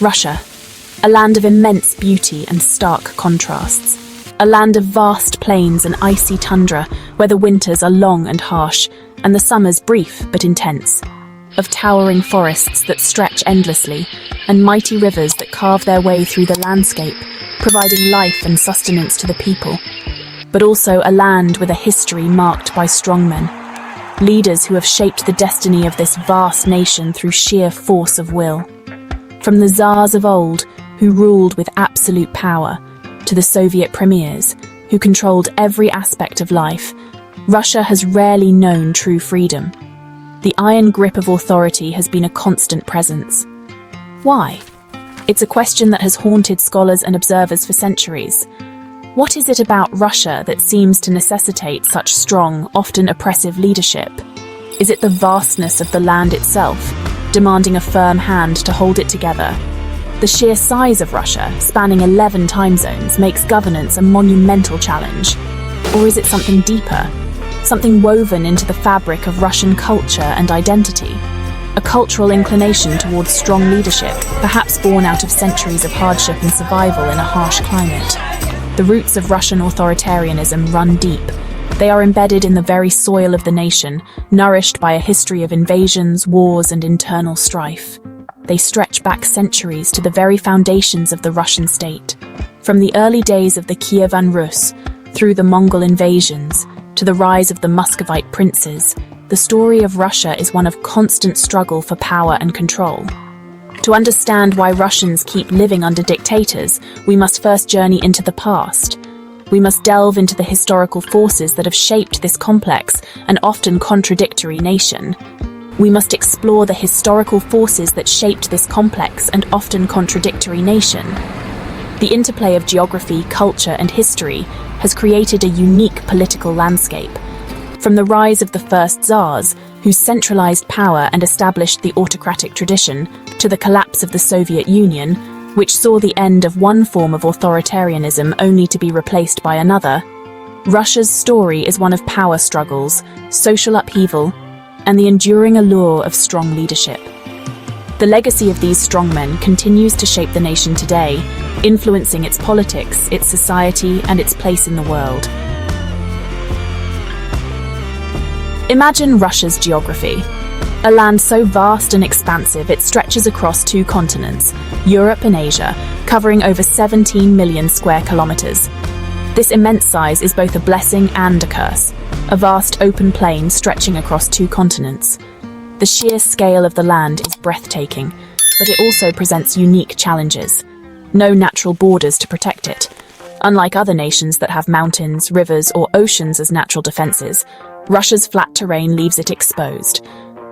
Russia, a land of immense beauty and stark contrasts. A land of vast plains and icy tundra, where the winters are long and harsh, and the summers brief but intense. Of towering forests that stretch endlessly, and mighty rivers that carve their way through the landscape, providing life and sustenance to the people. But also a land with a history marked by strongmen, leaders who have shaped the destiny of this vast nation through sheer force of will. From the Tsars of old, who ruled with absolute power, to the Soviet premiers, who controlled every aspect of life, Russia has rarely known true freedom. The iron grip of authority has been a constant presence. Why? It's a question that has haunted scholars and observers for centuries. What is it about Russia that seems to necessitate such strong, often oppressive leadership? Is it the vastness of the land itself, demanding a firm hand to hold it together? The sheer size of Russia, spanning 11 time zones, makes governance a monumental challenge. Or is it something deeper? Something woven into the fabric of Russian culture and identity? A cultural inclination towards strong leadership, perhaps born out of centuries of hardship and survival in a harsh climate. The roots of Russian authoritarianism run deep. They are embedded in the very soil of the nation, nourished by a history of invasions, wars, and internal strife. They stretch back centuries to the very foundations of the Russian state. From the early days of the Kievan Rus, through the Mongol invasions, to the rise of the Muscovite princes, the story of Russia is one of constant struggle for power and control. To understand why Russians keep living under dictators, we must first journey into the past. We must delve into the historical forces that have shaped this complex and often contradictory nation. We must explore the historical forces that shaped this complex and often contradictory nation. The interplay of geography, culture, and history has created a unique political landscape. From the rise of the first Tsars, who centralized power and established the autocratic tradition, to the collapse of the Soviet Union, which saw the end of one form of authoritarianism only to be replaced by another, Russia's story is one of power struggles, social upheaval, and the enduring allure of strong leadership. The legacy of these strongmen continues to shape the nation today, influencing its politics, its society, and its place in the world. Imagine Russia's geography. A land so vast and expansive it stretches across 2 continents, Europe and Asia, covering over 17 million square kilometers. This immense size is both a blessing and a curse, a vast open plain stretching across 2 continents. The sheer scale of the land is breathtaking, but it also presents unique challenges. No natural borders to protect it. Unlike other nations that have mountains, rivers, or oceans as natural defenses, Russia's flat terrain leaves it exposed.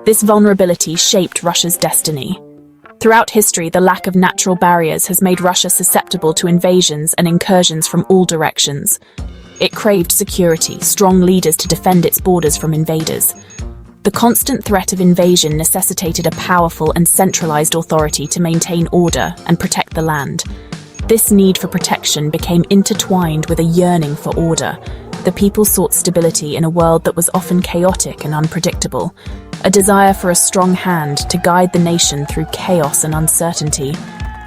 This vulnerability shaped Russia's destiny. Throughout history, the lack of natural barriers has made Russia susceptible to invasions and incursions from all directions. It craved security, strong leaders to defend its borders from invaders. The constant threat of invasion necessitated a powerful and centralized authority to maintain order and protect the land. This need for protection became intertwined with a yearning for order. The people sought stability in a world that was often chaotic and unpredictable, a desire for a strong hand to guide the nation through chaos and uncertainty.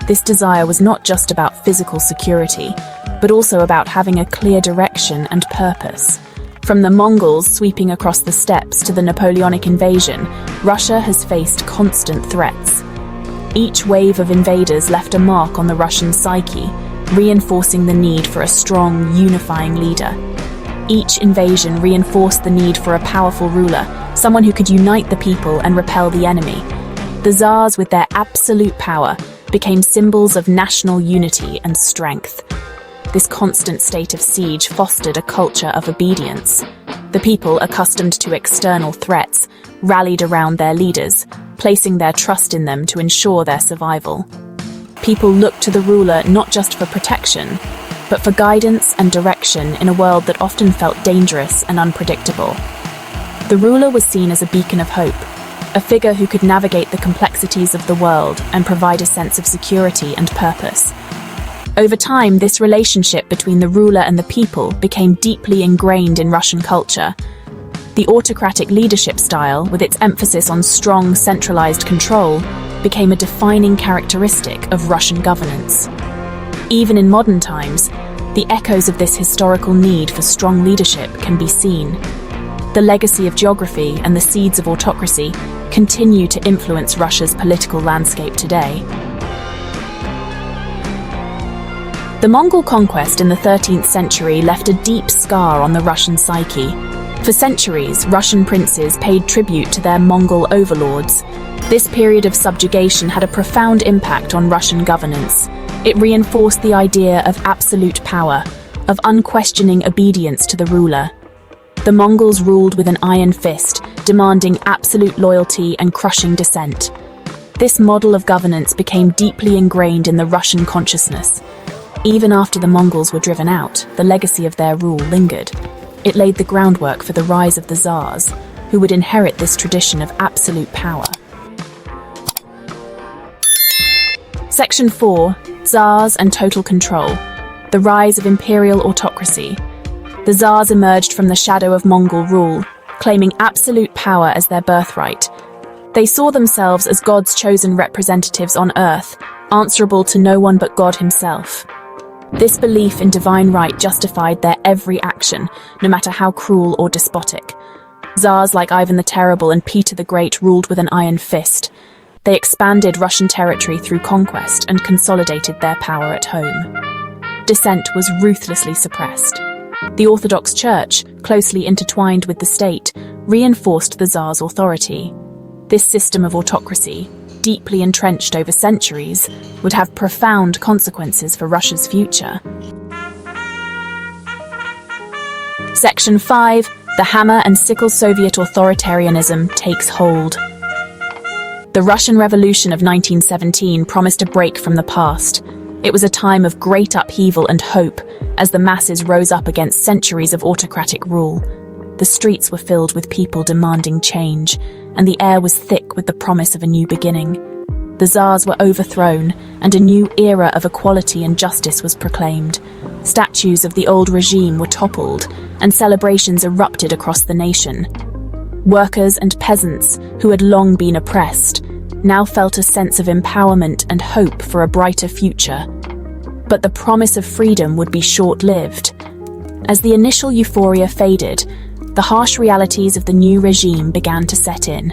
This desire was not just about physical security, but also about having a clear direction and purpose. From the Mongols sweeping across the steppes to the Napoleonic invasion, Russia has faced constant threats. Each wave of invaders left a mark on the Russian psyche, reinforcing the need for a strong, unifying leader. Each invasion reinforced the need for a powerful ruler, someone who could unite the people and repel the enemy. The Tsars, with their absolute power, became symbols of national unity and strength. This constant state of siege fostered a culture of obedience. The people, accustomed to external threats, rallied around their leaders, placing their trust in them to ensure their survival. People looked to the ruler not just for protection, but for guidance and direction in a world that often felt dangerous and unpredictable. The ruler was seen as a beacon of hope, a figure who could navigate the complexities of the world and provide a sense of security and purpose. Over time, this relationship between the ruler and the people became deeply ingrained in Russian culture. The autocratic leadership style, with its emphasis on strong, centralized control, became a defining characteristic of Russian governance. Even in modern times, the echoes of this historical need for strong leadership can be seen. The legacy of geography and the seeds of autocracy continue to influence Russia's political landscape today. The Mongol conquest in the 13th century left a deep scar on the Russian psyche. For centuries, Russian princes paid tribute to their Mongol overlords. This period of subjugation had a profound impact on Russian governance. It reinforced the idea of absolute power, of unquestioning obedience to the ruler. The Mongols ruled with an iron fist, demanding absolute loyalty and crushing dissent. This model of governance became deeply ingrained in the Russian consciousness. Even after the Mongols were driven out, the legacy of their rule lingered. It laid the groundwork for the rise of the Tsars, who would inherit this tradition of absolute power. Section 4. Tsars and total control. The rise of Imperial autocracy. The Tsars emerged from the shadow of Mongol rule, claiming absolute power as their birthright. They saw themselves as God's chosen representatives on earth, answerable to no one but God himself. This belief in divine right justified their every action, no matter how cruel or despotic. Tsars like Ivan the Terrible and Peter the Great ruled with an iron fist. They expanded Russian territory through conquest and consolidated their power at home. Dissent was ruthlessly suppressed. The Orthodox Church, closely intertwined with the state, reinforced the Tsar's authority. This system of autocracy, deeply entrenched over centuries, would have profound consequences for Russia's future. Section 5. The hammer and sickle Soviet authoritarianism takes hold. The Russian Revolution of 1917 promised a break from the past. It was a time of great upheaval and hope as the masses rose up against centuries of autocratic rule. The streets were filled with people demanding change, and the air was thick with the promise of a new beginning. The Tsars were overthrown, and a new era of equality and justice was proclaimed. Statues of the old regime were toppled, and celebrations erupted across the nation. Workers and peasants, who had long been oppressed, now felt a sense of empowerment and hope for a brighter future. But the promise of freedom would be short-lived. As the initial euphoria faded, the harsh realities of the new regime began to set in.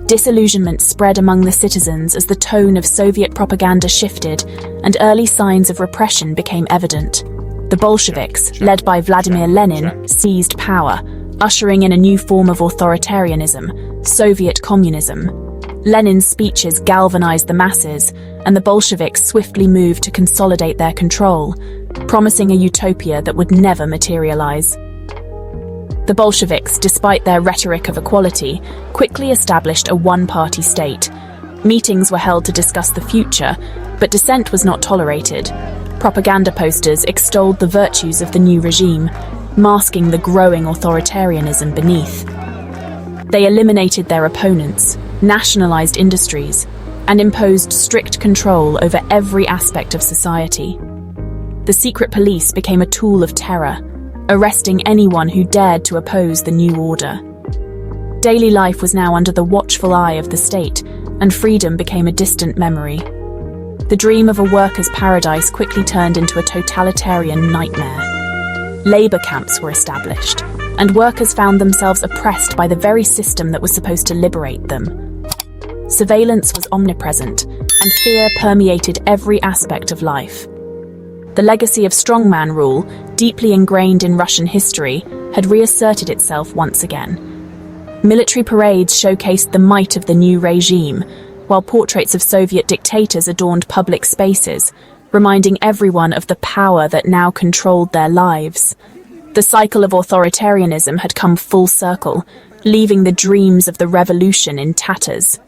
Disillusionment spread among the citizens as the tone of Soviet propaganda shifted, and early signs of repression became evident. The Bolsheviks, led by Vladimir Lenin, seized power, ushering in a new form of authoritarianism, Soviet communism. Lenin's speeches galvanized the masses, and the Bolsheviks swiftly moved to consolidate their control, promising a utopia that would never materialize. The Bolsheviks, despite their rhetoric of equality, quickly established a one-party state. Meetings were held to discuss the future, but dissent was not tolerated. Propaganda posters extolled the virtues of the new regime, masking the growing authoritarianism beneath. They eliminated their opponents, nationalized industries, and imposed strict control over every aspect of society. The secret police became a tool of terror, arresting anyone who dared to oppose the new order. Daily life was now under the watchful eye of the state, and freedom became a distant memory. The dream of a workers' paradise quickly turned into a totalitarian nightmare. Labor camps were established, and workers found themselves oppressed by the very system that was supposed to liberate them. Surveillance was omnipresent, and fear permeated every aspect of life. The legacy of strongman rule, deeply ingrained in Russian history, had reasserted itself once again. Military parades showcased the might of the new regime, while portraits of Soviet dictators adorned public spaces, reminding everyone of the power that now controlled their lives. The cycle of authoritarianism had come full circle, leaving the dreams of the revolution in tatters.